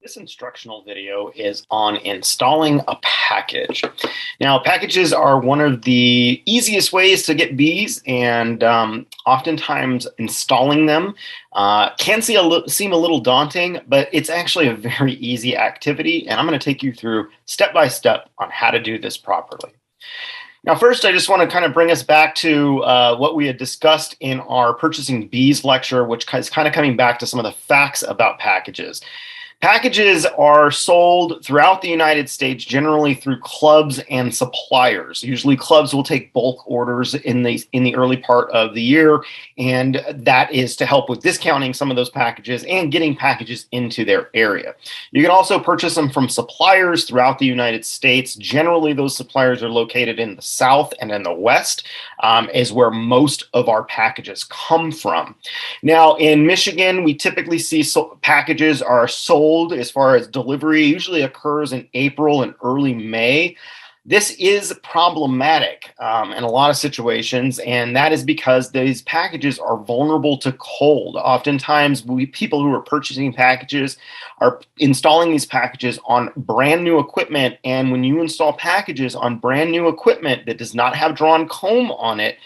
This instructional video is on installing a package. Now, packages are one of the easiest ways to get bees, and oftentimes installing them can seem a little daunting, but it's actually a very easy activity, and I'm going to take you through step by step on how to do this properly. Now, first, I just want to kind of bring us back to what we had discussed in our Purchasing Bees lecture, which is kind of coming back to some of the facts about packages. Packages are sold throughout the United States, generally through clubs and suppliers. Usually clubs will take bulk orders in the early part of the year, and that is to help with discounting some of those packages and getting packages into their area. You can also purchase them from suppliers throughout the United States. Generally, those suppliers are located in the South and in the West, is where most of our packages come from. Now, in Michigan, we typically see packages are sold as far as delivery usually occurs in April and early May. This is problematic in a lot of situations, and that is because these packages are vulnerable to cold. Oftentimes, people who are purchasing packages are installing these packages on brand new equipment, and when you install packages on brand new equipment that does not have drawn comb on it,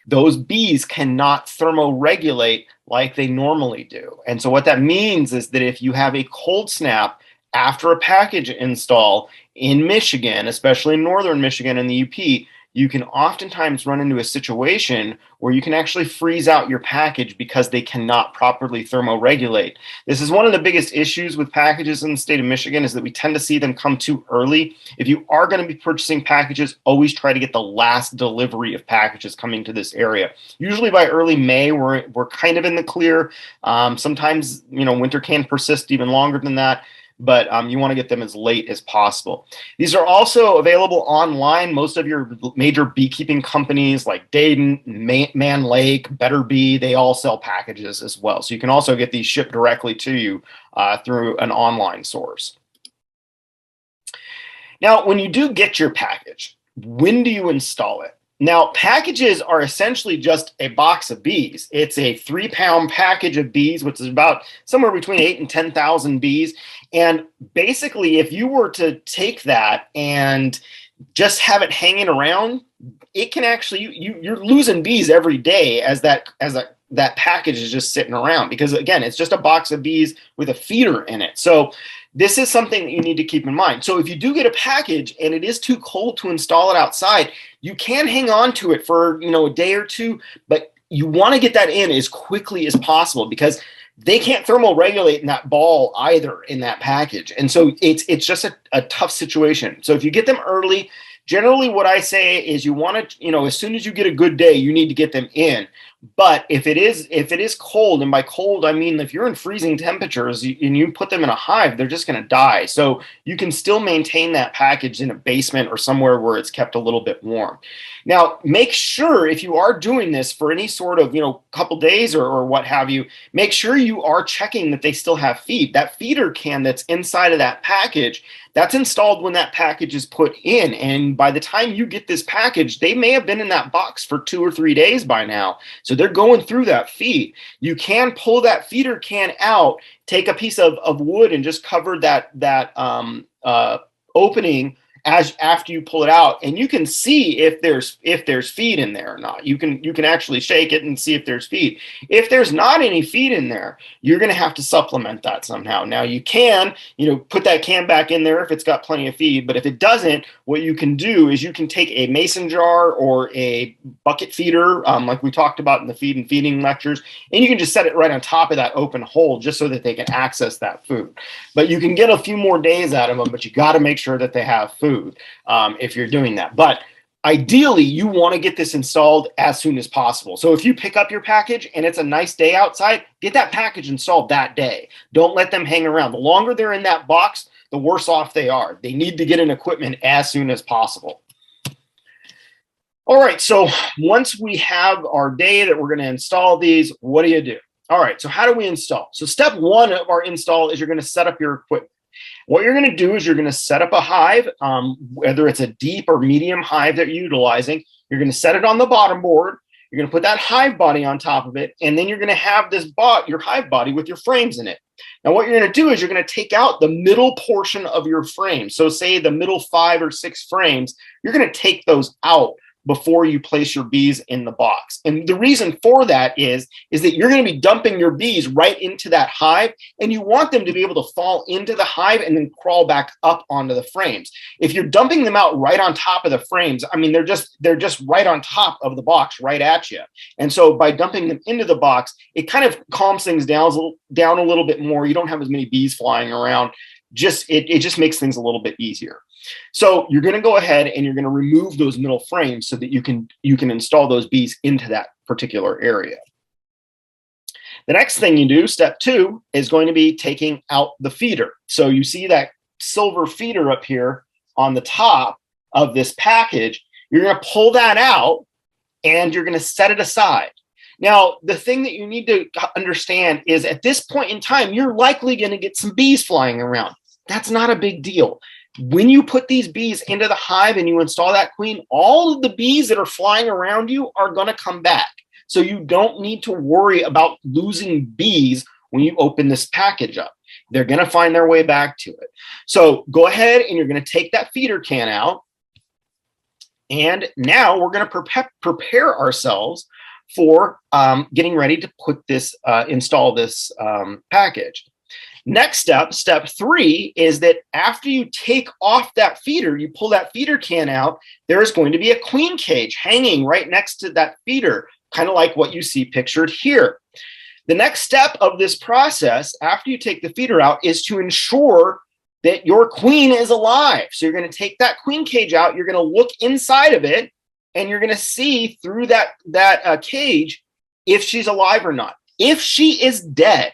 those bees cannot thermoregulate like they normally do. And so what that means is that if you have a cold snap after a package install in Michigan, especially in northern Michigan and the UP, you can oftentimes run into a situation where you can actually freeze out your package because they cannot properly thermoregulate. This is one of the biggest issues with packages in the state of Michigan, is that we tend to see them come too early. If you are going to be purchasing packages, always try to get the last delivery of packages coming to this area. Usually by early May, we're kind of in the clear. Sometimes, winter can persist even longer than that, but you want to get them as late as possible. These are also available online. Most of your major beekeeping companies like Dayton, Man Lake, Better Bee, they all sell packages as well. So you can also get these shipped directly to you through an online source. Now, when you do get your package, when do you install it? Now, packages are essentially just a box of bees. It's a 3-pound package of bees, which is about somewhere between 8,000 and 10,000 bees. And basically, if you were to take that and just have it hanging around, it can actually, you're losing bees every day as that package is just sitting around, because again, it's just a box of bees with a feeder in it. So this is something that you need to keep in mind. So if you do get a package and it is too cold to install it outside, you can hang on to it for a day or two, but you want to get that in as quickly as possible, because they can't thermoregulate in that ball either in that package. And so it's just a tough situation. So if you get them early, generally what I say is you want to, as soon as you get a good day, you need to get them in. But if it is cold, and by cold I mean if you're in freezing temperatures and you put them in a hive, they're just going to die. So you can still maintain that package in a basement or somewhere where it's kept a little bit warm. Now, make sure, if you are doing this for any sort of couple days or what have you, make sure you are checking that they still have feed. That feeder can that's inside of that package, that's installed when that package is put in. And by the time you get this package, they may have been in that box for 2 or 3 days by now. So they're going through that feed. You can pull that feeder can out, take a piece of wood and just cover that opening after you pull it out, and you can see if there's feed in there or not. You can actually shake it and see if there's feed. If there's not any feed in there, you're going to have to supplement that somehow. Now you can put that can back in there if it's got plenty of feed, but if it doesn't, what you can do is you can take a mason jar or a bucket feeder, like we talked about in the feed and feeding lectures, and you can just set it right on top of that open hole just so that they can access that food. But you can get a few more days out of them, but you got to make sure that they have food if you're doing that. But ideally, you want to get this installed as soon as possible. So if you pick up your package and it's a nice day outside, get that package installed that day. Don't let them hang around. The longer they're in that box, the worse off they are. They need to get in equipment as soon as possible. All right, so once we have our day that we're going to install these, what do you do? All right, so how do we install? So step one of our install is you're going to set up your equipment. What you're going to do is you're going to set up a hive, whether it's a deep or medium hive that you're utilizing. You're going to set it on the bottom board. You're going to put that hive body on top of it, and then you're going to have your hive body with your frames in it. Now, what you're going to do is you're going to take out the middle portion of your frame. So say the middle 5 or 6 frames, you're going to take those out before you place your bees in the box. And the reason for that is that you're going to be dumping your bees right into that hive, and you want them to be able to fall into the hive and then crawl back up onto the frames. If you're dumping them out right on top of the frames, I mean, they're just right on top of the box, right at you. And so by dumping them into the box, it kind of calms things down a little bit more. You don't have as many bees flying around. It just makes things a little bit easier. So you're going to go ahead and you're going to remove those middle frames so that you can install those bees into that particular area. The next thing you do, step 2, is going to be taking out the feeder. So you see that silver feeder up here on the top of this package. You're going to pull that out and you're going to set it aside. Now, the thing that you need to understand is at this point in time, you're likely going to get some bees flying around. That's not a big deal. When you put these bees into the hive and you install that queen, all of the bees that are flying around you are going to come back. So you don't need to worry about losing bees when you open this package up. They're going to find their way back to it. So go ahead and you're going to take that feeder can out. And now we're going to prepare ourselves for getting ready to put this, install this package. Next step, step 3, is that after you take off that feeder, you pull that feeder can out, there is going to be a queen cage hanging right next to that feeder, kind of like what you see pictured here. The next step of this process, after you take the feeder out, is to ensure that your queen is alive. So you're going to take that queen cage out, you're going to look inside of it, and you're going to see through that cage if she's alive or not. If she is dead,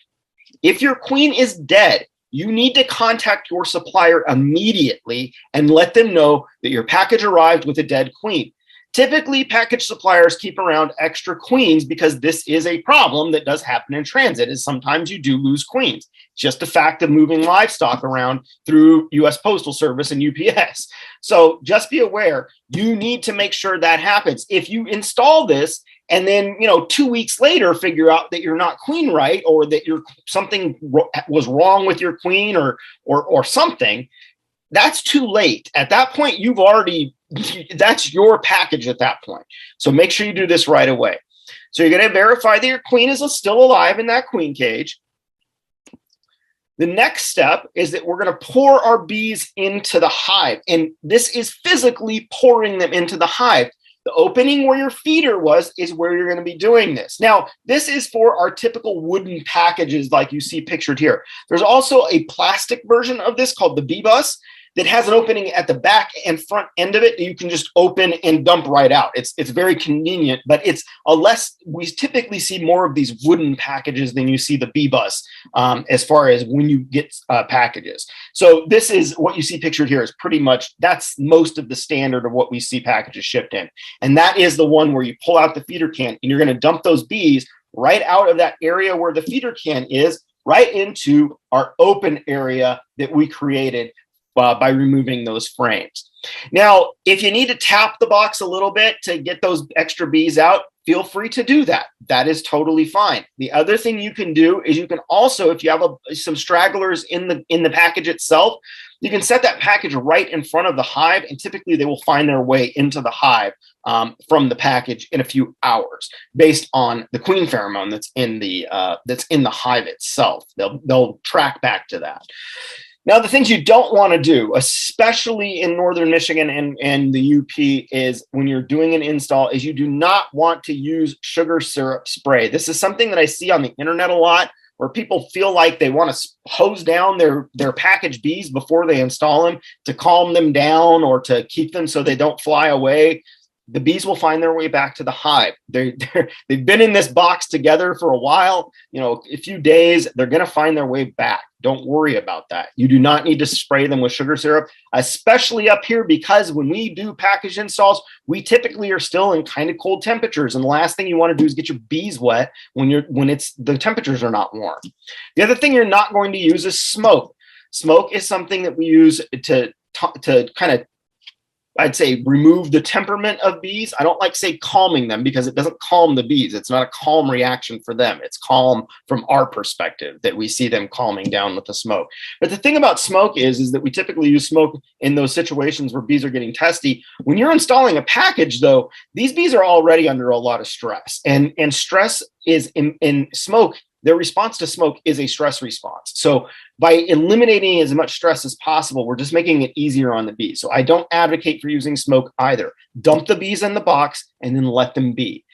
if your queen is dead, you need to contact your supplier immediately and let them know that your package arrived with a dead queen. Typically, package suppliers keep around extra queens because this is a problem that does happen in transit, is sometimes you do lose queens. Just a fact of moving livestock around through US Postal Service and UPS. So just be aware, you need to make sure that happens. If you install this and then 2 weeks later figure out that you're not queen right, or that something was wrong with your queen or something, that's too late. At that point, that's your package at that point. So make sure you do this right away. So you're going to verify that your queen is still alive in that queen cage. The next step is that we're going to pour our bees into the hive. And this is physically pouring them into the hive. The opening where your feeder was is where you're going to be doing this. Now, this is for our typical wooden packages like you see pictured here. There's also a plastic version of this called the bee bus that has an opening at the back and front end of it that you can just open and dump right out. It's very convenient, but we typically see more of these wooden packages than you see the bee bus as far as when you get packages. So this is what you see pictured here is pretty much, that's most of the standard of what we see packages shipped in. And that is the one where you pull out the feeder can and you're going to dump those bees right out of that area where the feeder can is, right into our open area that we created by removing those frames. Now, if you need to tap the box a little bit to get those extra bees out, feel free to do that. That is totally fine. The other thing you can do is you can also, if you have some stragglers in the package itself, you can set that package right in front of the hive, and typically they will find their way into the hive from the package in a few hours, based on the queen pheromone that's in the hive itself. They'll track back to that. Now, the things you don't want to do, especially in northern Michigan and the UP, is when you're doing an install, is you do not want to use sugar syrup spray. This is something that I see on the internet a lot, where people feel like they want to hose down their packaged bees before they install them to calm them down or to keep them so they don't fly away. The bees will find their way back to the hive. They've been in this box together for a while, a few days. They're going to find their way back. Don't worry about that. You do not need to spray them with sugar syrup, especially up here, because when we do package installs, we typically are still in kind of cold temperatures. And the last thing you want to do is get your bees wet when the temperatures are not warm. The other thing you're not going to use is smoke. Smoke is something that we use to kind of I'd say remove the temperament of bees. I don't like say calming them because it doesn't calm the bees. It's not a calm reaction for them. It's calm from our perspective that we see them calming down with the smoke. But the thing about smoke is that we typically use smoke in those situations where bees are getting testy. When you're installing a package, though, these bees are already under a lot of stress, and stress is in smoke. Their response to smoke is a stress response. So by eliminating as much stress as possible, we're just making it easier on the bees. So I don't advocate for using smoke either. Dump the bees in the box and then let them be.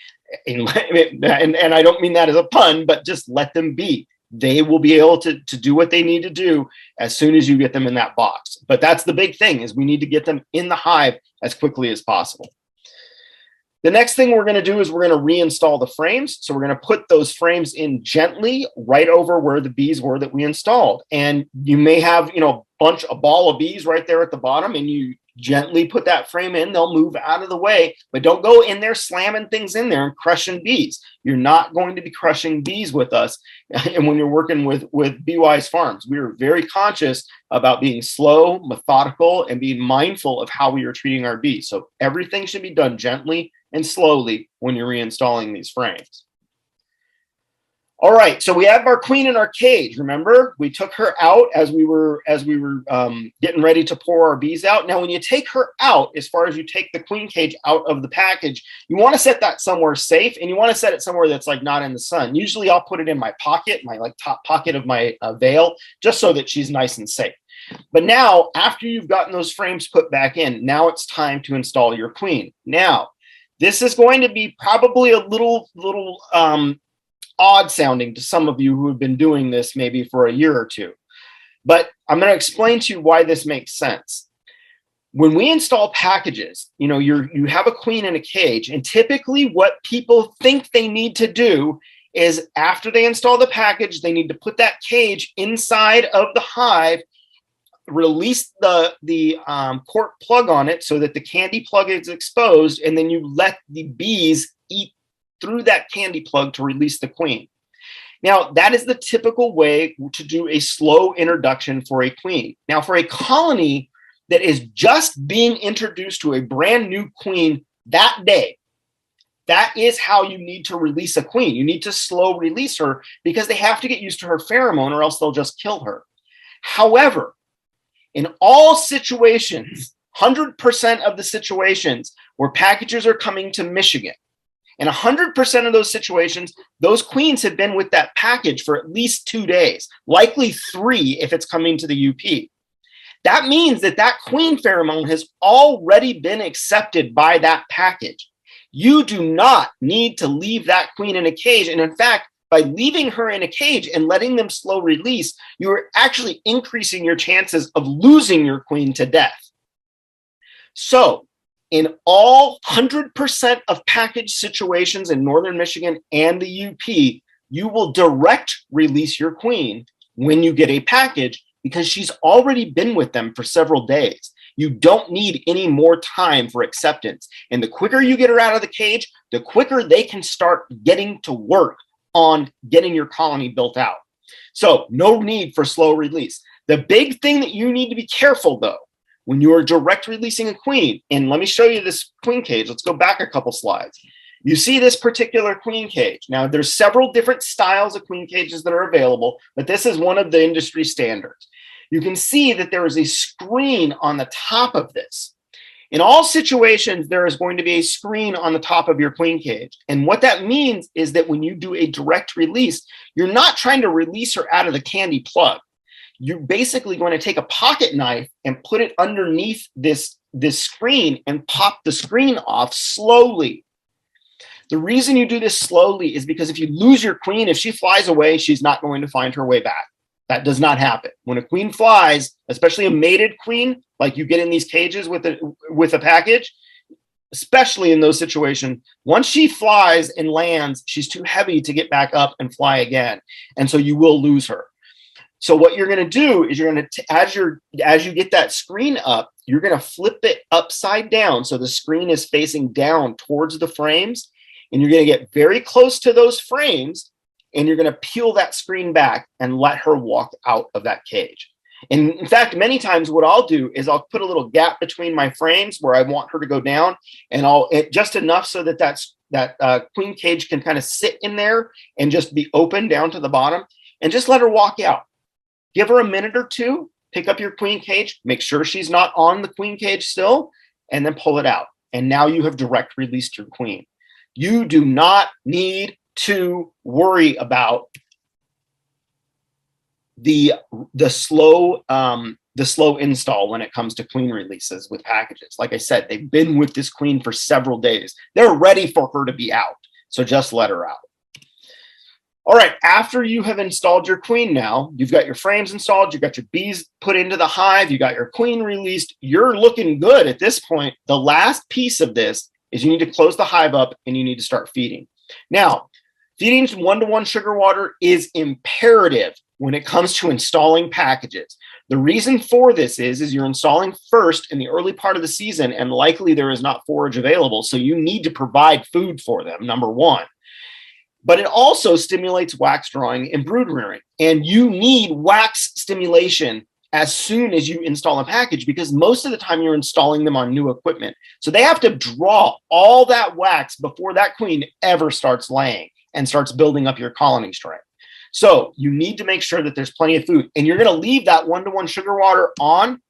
And I don't mean that as a pun, but just let them be. They will be able to do what they need to do as soon as you get them in that box. But that's the big thing, is we need to get them in the hive as quickly as possible. The next thing we're going to do is we're going to reinstall the frames. So we're going to put those frames in gently right over where the bees were that we installed. And you may have, a ball of bees right there at the bottom, and you gently put that frame in. They'll move out of the way, but don't go in there slamming things in there and crushing bees. You're not going to be crushing bees with us. And when you're working with Bee-Wise Farms, we are very conscious about being slow, methodical, and being mindful of how we are treating our bees. So everything should be done gently and slowly when you're reinstalling these frames. All right, so we have our queen in our cage. Remember, we took her out as we were getting ready to pour our bees out. Now, when you take her out, as far as you take the queen cage out of the package, you want to set that somewhere safe, and you want to set it somewhere that's like not in the sun. Usually, I'll put it in my pocket, my top pocket of my veil, just so that she's nice and safe. But now, after you've gotten those frames put back in, now it's time to install your queen. Now, this is going to be probably a little odd sounding to some of you who have been doing this maybe for a year or two. But I'm going to explain to you why this makes sense. When we install packages, you have a queen in a cage, and typically what people think they need to do is after they install the package, they need to put that cage inside of the hive, release the cork plug on it so that the candy plug is exposed, and then you let the bees eat through that candy plug to release the queen. Now, that is the typical way to do a slow introduction for a queen. Now, for a colony that is just being introduced to a brand new queen that day, that is how you need to release a queen. You need to slow release her because they have to get used to her pheromone or else they'll just kill her. However, in all situations, 100% of the situations where packages are coming to Michigan, in 100% of those situations, those queens have been with that package for at least 2 days, likely 3 if it's coming to the UP. That means that that queen pheromone has already been accepted by that package. You do not need to leave that queen in a cage. And in fact, by leaving her in a cage and letting them slow release, you are actually increasing your chances of losing your queen to death. So, in all 100% of package situations in Northern Michigan and the UP, you will direct release your queen when you get a package because she's already been with them for several days. You don't need any more time for acceptance. And the quicker you get her out of the cage, the quicker they can start getting to work on getting your colony built out. So no need for slow release. The big thing that you need to be careful, though, when you are direct releasing a queen, and let me show you this queen cage. Let's go back a couple slides. You see this particular queen cage. Now, there's several different styles of queen cages that are available, but this is one of the industry standards. You can see that there is a screen on the top of this. In all situations, there is going to be a screen on the top of your queen cage. And what that means is that when you do a direct release, you're not trying to release her out of the candy plug. You're basically going to take a pocket knife and put it underneath this screen and pop the screen off slowly. The reason you do this slowly is because if you lose your queen, if she flies away, she's not going to find her way back. That does not happen. When a queen flies, especially a mated queen, like you get in these cages with a package, especially in those situations, once she flies and lands, she's too heavy to get back up and fly again. And so you will lose her. So what you're going to do is you're going to, as you get that screen up, you're going to flip it upside down so the screen is facing down towards the frames, and you're going to get very close to those frames, and you're going to peel that screen back and let her walk out of that cage. And in fact, many times what I'll do is I'll put a little gap between my frames where I want her to go down, and just enough so that that queen cage can kind of sit in there and just be open down to the bottom, and just let her walk out. Give her a minute or two, pick up your queen cage, make sure she's not on the queen cage still, and then pull it out. And now you have direct released your queen. You do not need to worry about the slow install when it comes to queen releases with packages. Like I said, they've been with this queen for several days. They're ready for her to be out. So just let her out. All right, after you have installed your queen now, you've got your frames installed, you've got your bees put into the hive, you got your queen released, you're looking good at this point. The last piece of this is you need to close the hive up and you need to start feeding. Now, feeding 1-to-1 sugar water is imperative when it comes to installing packages. The reason for this is you're installing first in the early part of the season, and likely there is not forage available, so you need to provide food for them, number one. But it also stimulates wax drawing and brood rearing. And you need wax stimulation as soon as you install a package, because most of the time you're installing them on new equipment. So they have to draw all that wax before that queen ever starts laying and starts building up your colony strength. So you need to make sure that there's plenty of food. And you're going to leave that 1-to-1 sugar water on,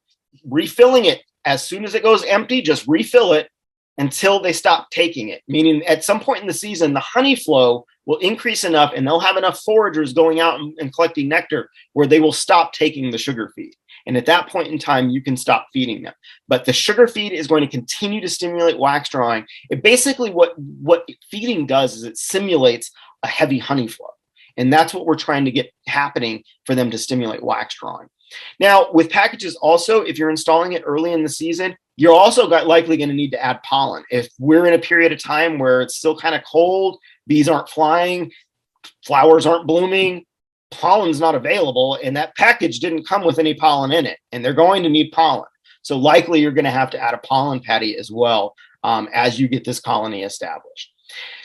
refilling it as soon as it goes empty. Just refill it until they stop taking it, meaning at some point in the season, the honey flow will increase enough and they'll have enough foragers going out and collecting nectar where they will stop taking the sugar feed. And at that point in time, you can stop feeding them. But the sugar feed is going to continue to stimulate wax drawing. It basically, what feeding does is it simulates a heavy honey flow. And that's what we're trying to get happening for them to stimulate wax drawing. Now, with packages also, if you're installing it early in the season, you're also likely going to need to add pollen. If we're in a period of time where it's still kind of cold, bees aren't flying, flowers aren't blooming, pollen's not available, and that package didn't come with any pollen in it, and they're going to need pollen. So likely you're going to have to add a pollen patty as well as you get this colony established.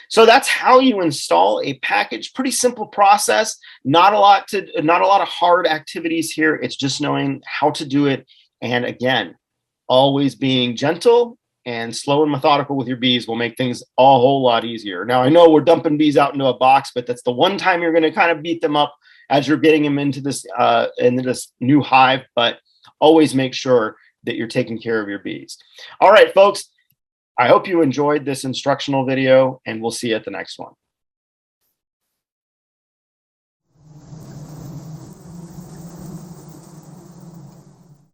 So that's how you install a package. Pretty simple process. Not a lot of hard activities here. It's just knowing how to do it. And again, always being gentle and slow and methodical with your bees will make things a whole lot easier. Now, I know we're dumping bees out into a box, but that's the one time you're going to kind of beat them up as you're getting them into this new hive. But always make sure that you're taking care of your bees. All right, folks. I hope you enjoyed this instructional video, and we'll see you at the next one.